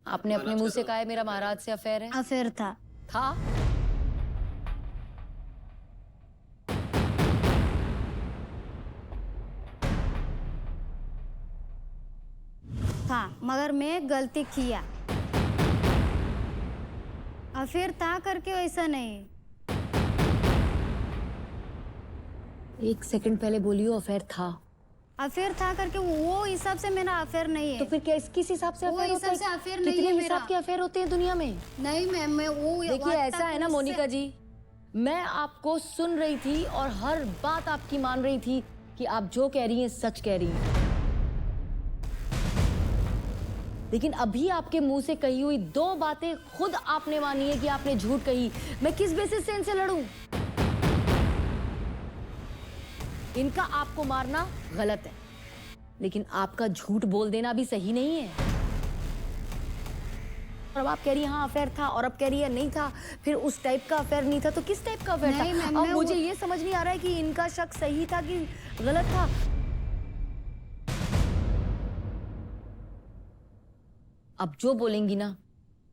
आपने अपने मुंह से कहा है मेरा महाराज से अफेयर है। अफेयर था। था? था, मगर मैं गलती किया। अफेयर था करके वैसा नहीं। एक सेकंड पहले बोली हो अफेयर था। अफेयर था करके वो हिसाब से मेरा अफेयर नहीं है। तो फिर क्या किस हिसाब से वो अफेयर होता हिसाब है? से अफेयर नहीं कितने है हिसाब मेरा। के अफेयर होते हैं दुनिया में? नहीं मैम, मैं वो देखिए ऐसा है ना मोनिका जी, मैं आपको सुन रही थी और हर बात आपकी मान रही थी कि आप जो कह रही हैं सच कह रही हैं। लेकिन अभी आपके मुंह से कही हुई दो बातें खुद आपने मानी है कि आपने झूठ कही। मैं किस बेसिस से इनसे लड़ूं? इनका आपको मारना गलत है, लेकिन आपका झूठ बोल देना भी सही नहीं है। और अब आप कह रही हैं हाँ अफेयर था, और अब कह रही है नहीं था। फिर उस टाइप का अफेयर नहीं था तो किस टाइप का अफेयर नहीं था? मैम, अब मैं मुझे ये समझ नहीं आ रहा है कि इनका शक सही था कि गलत था। अब जो बोलेंगी ना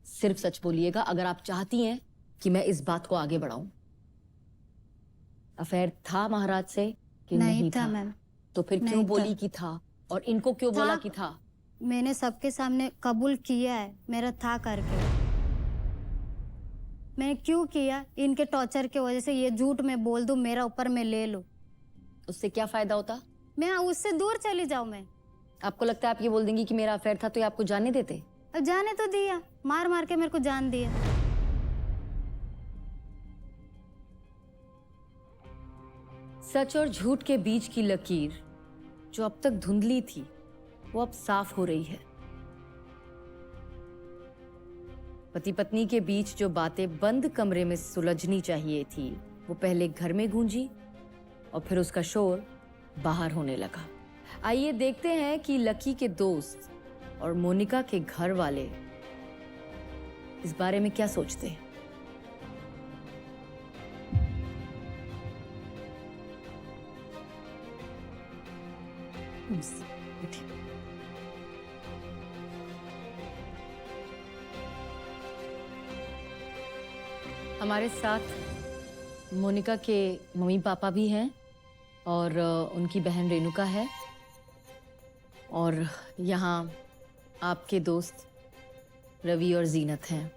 सिर्फ सच बोलिएगा, अगर आप चाहती हैं कि मैं इस बात को आगे बढ़ाऊं। अफेयर था महाराज से कि नहीं था? मैम। तो फिर क्यों नहीं बोली था। कि था, और इनको क्यों बोला कि था? मैंने सबके सामने कबूल किया है मेरा था करके। मैंने क्यों किया? इनके टॉर्चर की वजह से। ये झूठ मैं बोल दूं, मेरा ऊपर मैं ले लूं, उससे क्या फायदा होता? मैं उससे दूर चली जाऊं। मैं आपको लगता है आप ये बोल देंगी कि मेरा अफेयर था तो ये आपको जाने देते? अब जाने तो दिया, मार मार के मेरे को जान दिया। सच और झूठ के बीच की लकीर जो अब तक धुंधली थी वो अब साफ हो रही है। पति पत्नी के बीच जो बातें बंद कमरे में सुलझनी चाहिए थी वो पहले घर में गूंजी और फिर उसका शोर बाहर होने लगा। आइए देखते हैं कि लकी के दोस्त और मोनिका के घर वाले इस बारे में क्या सोचते हैं। हमारे साथ मोनिका के मम्मी पापा भी हैं और उनकी बहन रेणुका है, और यहाँ आपके दोस्त रवि और जीनत हैं।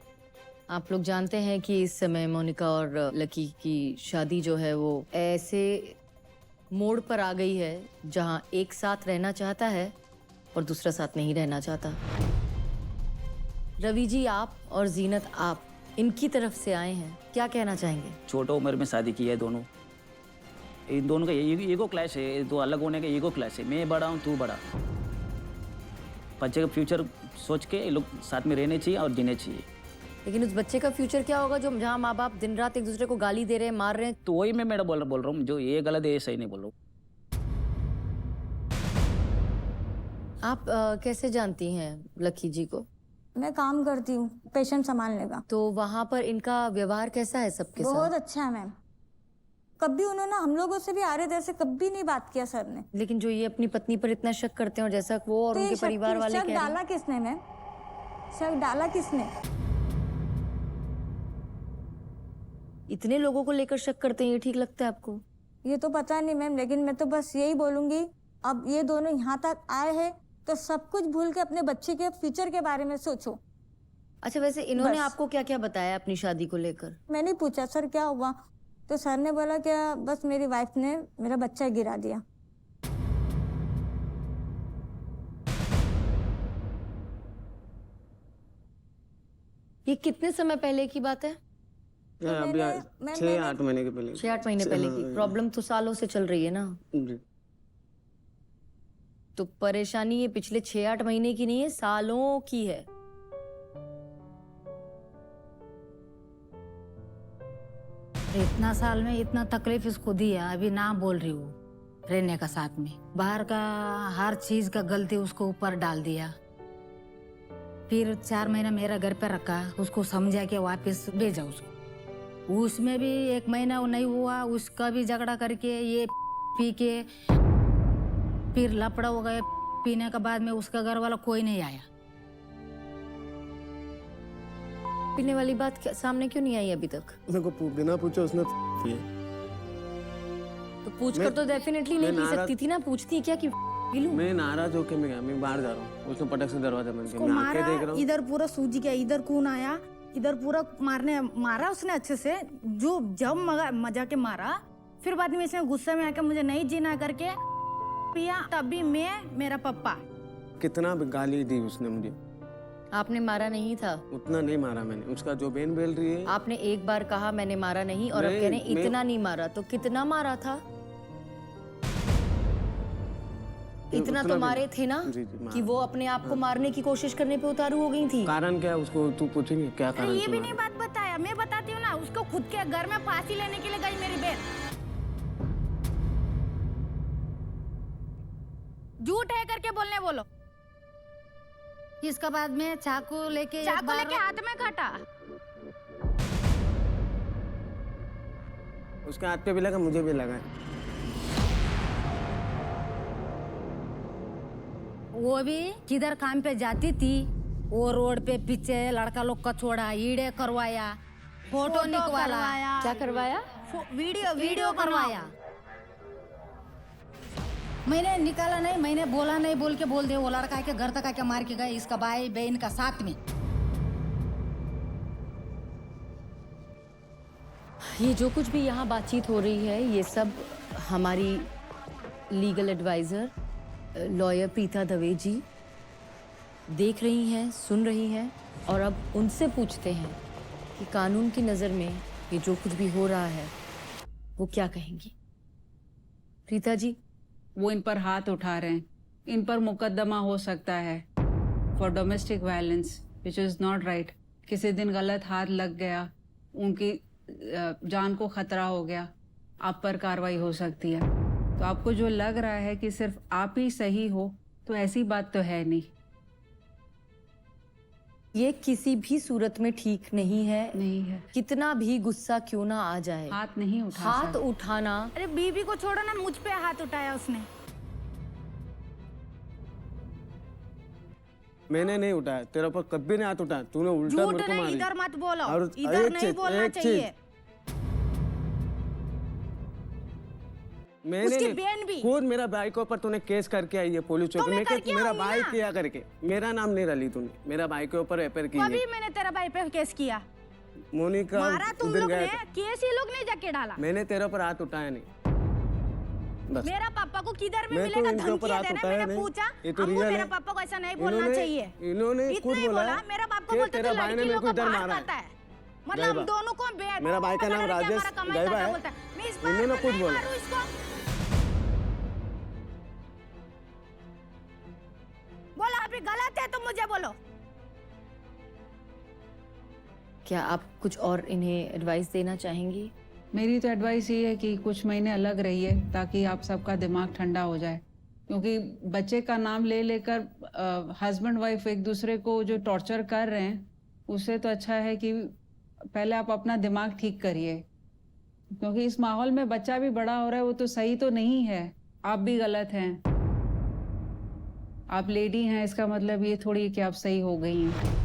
आप लोग जानते हैं कि इस समय मोनिका और लकी की शादी जो है वो ऐसे मोड़ पर आ गई है जहां एक साथ रहना चाहता है और दूसरा साथ नहीं रहना चाहता। रवि जी, आप और जीनत आप इनकी तरफ से आए हैं, क्या कहना चाहेंगे? छोटा उम्र में शादी की है दोनों। इन दोनों का ईगो क्लैश है, दो अलग होने का ईगो क्लैश है। मैं बड़ा हूँ, तू बड़ा। बच्चे का फ्यूचर सोच के ये लोग साथ में रहने चाहिए और जीने चाहिए। लेकिन उस बच्चे का फ्यूचर क्या होगा जो जहाँ माँ बाप दिन रात एक दूसरे को गाली दे रहे हैं, मार रहे हैं? तो वही मैं मैडम बोल रहा हूँ, जो ये गलत है ये सही नहीं बोल रहा हूँ। आप कैसे जानती हैं लकी जी को? मैं काम करती हूँ पेशेंट संभालने का। तो वहाँ पर इनका व्यवहार कैसा है सबके साथ? बहुत अच्छा है मैम। कभी उन्होंने हम लोगों से भी आरे से कभी नहीं बात किया सर ने। लेकिन जो ये अपनी पत्नी पर इतना शक करते हैं और जैसा वो और तो उनके परिवार वाले शक कह रहे डाला हैं, किसने मैम? शक डाला किसने? इतने लोगों को लेकर शक करते हैं, ये ठीक लगता है आपको? ये तो पता नहीं मैम, लेकिन मैं तो बस यही बोलूंगी, अब ये दोनों यहाँ तक आए हैं तो सब कुछ भूल के अपने बच्चे के फ्यूचर के बारे में सोचो। अच्छा, वैसे इन्होंने बस। आपको क्या क्या बताया अपनी शादी को लेकर? मैंने पूछा सर क्या हुआ, तो सर ने बोला क्या बस मेरी वाइफ ने मेरा बच्चा गिरा दिया। ये कितने समय पहले की बात है? अभी 6-8 महीने के पहले। 6-8 महीने पहले की प्रॉब्लम तो सालों से चल रही है ना? जी। तो परेशानी ये पिछले 6-8 महीने की नहीं है, सालों की है। इतना साल में इतना तकलीफ इसको दी है, अभी ना बोल रही हूँ रहने का साथ में। बाहर का हर चीज का गलती उसको ऊपर डाल दिया। फिर 4 महीना मेरा घर पे रखा, उसको समझा के वापस भेजा उसको। उसमें भी 1 महीना नहीं हुआ, उसका भी झगड़ा करके ये पी के फिर लपड़ा हो गया। पीने के बाद में उसका घर वाला कोई नहीं आया। पीने वाली बात सामने क्यों नहीं आई अभी तक? मेरे को बिना पूछे उसने किए। तो पूछ कर तो डेफिनेटली नहीं पी सकती थी ना, पूछती क्या कि पी लूं? मैं नाराज होके मैं गया, मैं बाहर जा रहा हूँ, उसने पटक से दरवाजा बंद किया, उसको मैं आके मारा, देख रहा हूँ। इधर पूरा सूज गया, इधर खून आया, इधर पूरा मारा उसने अच्छे से, जो जब मजा के मारा। फिर बाद में इसने गुस्से में आके मुझे नहीं जीना करके पिया, तभी मैं मेरा पापा। कितना गाली दी उसने मुझे। आपने मारा नहीं था? उतना नहीं मारा मैंने, उसका जो बहन बोल रही है। आपने एक बार कहा मैंने मारा नहीं और अब कह रहे हैं इतना नहीं मारा, तो कितना मारा था? इतना तो मारे थे ना जी, कि वो अपने आप को मारने की कोशिश करने पे उतारू हो गई थी। कारण क्या उसको तू पूछेंगे क्या कारण? ये भी नहीं बात बताया, मैं बताती हूँ ना, उसको खुद के घर में फांसी लेने के लिए गई मेरी बहन। झूठ है करके बोलने बोलो। इसके बाद में चाकू लेके हाथ में काटा। उसके हाथ पे भी लगा, मुझे भी लगा। वो भी किधर काम पे जाती थी, वो रोड पे पीछे लड़का लोग का छोड़ा, ईड़े करवाया, फोटो निकलवाया। क्या करवाया? वीडियो करवाया। मैंने निकाला नहीं, मैंने बोला नहीं बोल के बोल दे, वो लड़का के घर तक आके मार के गए, इसका भाई बहन का साथ में। ये जो कुछ भी यहाँ बातचीत हो रही है, ये सब हमारी legal adviser lawyer Preeta Dave ji देख रही हैं, सुन रही हैं, और अब उनसे पूछते हैं कि कानून की नज़र में ये जो कुछ भी हो रहा है वो क्या कहेंगी। प्रीता जी, वो इन पर हाथ उठा रहे हैं, इन पर मुकदमा हो सकता है for domestic violence, which is not right. किसी दिन गलत हाथ लग गया, उनकी जान को खतरा हो गया, आप पर कार्रवाई हो सकती है। तो आपको जो लग रहा है कि सिर्फ आप ही सही हो, तो ऐसी बात तो है नहीं। ये किसी भी सूरत में ठीक नहीं है। नहीं है। कितना भी गुस्सा क्यों ना आ जाए, हाथ नहीं उठा हाथ सकते। उठाना। अरे बीबी को छोड़ो ना, मुझ पे हाथ उठाया उसने। मैंने नहीं उठाया, तेरे ऊपर कभी नहीं हाथ उठाया, तूने उल्टा झूठ मेरे को नहीं, मारी। इधर मत बोलो, और इधर एक नहीं चीज, बोलना एक चीज। चाहिए। मैंने उसकी नहीं, बहन भी। खुद मेरा भाई के ऊपर तूने केस करके आई है पुलिस चौकी में, कि मेरा भाई ना। किया करके। मेरा नाम नहीं रली तूने, मेरा भाई के ऊपर एफआईआर की है। कभी मैंने तेरा भाई पे केस किया? मोनिका मारा तुम उधर लोग गया ने, था। केस ही लोग ने जाके डाला। मैंने तेरे ऊपर हाथ उठाया नहीं, बस। मेरा पापा को किधर में मैं तो मिलेगा? इनके ऊपर धमकियां हाथ देना। उठाया मैंने नहीं, पूछा, ये तो अम्मू रियल मेरा है। पापा को ऐसा नहीं बोलना चाहिए। इन्होंने इतना खुद ही बोला बोला, मेरा बाप को कि बोलते तेरा तो भाई ने लड़की मेरे लोग को को इधर मार मारा खाता है। है। मतलब गैबा। हम दोनों को मेरा भाई का नाम राजेश गैबा है। इन्होंने खुद बोला। बोलो अभी गलत है तो मुझे बोलो। क्या आप कुछ और इन्हें एडवाइस देना चाहेंगी? मेरी तो एडवाइस ये है कि कुछ महीने अलग रहिए, ताकि आप सबका दिमाग ठंडा हो जाए। क्योंकि बच्चे का नाम ले लेकर हस्बैंड वाइफ एक दूसरे को जो टॉर्चर कर रहे हैं, उससे तो अच्छा है कि पहले आप अपना दिमाग ठीक करिए। क्योंकि इस माहौल में बच्चा भी बड़ा हो रहा है, वो तो सही तो नहीं है, आप भी गलत हैं। आप लेडी हैं, इसका मतलब ये थोड़ी कि आप सही हो गई हैं।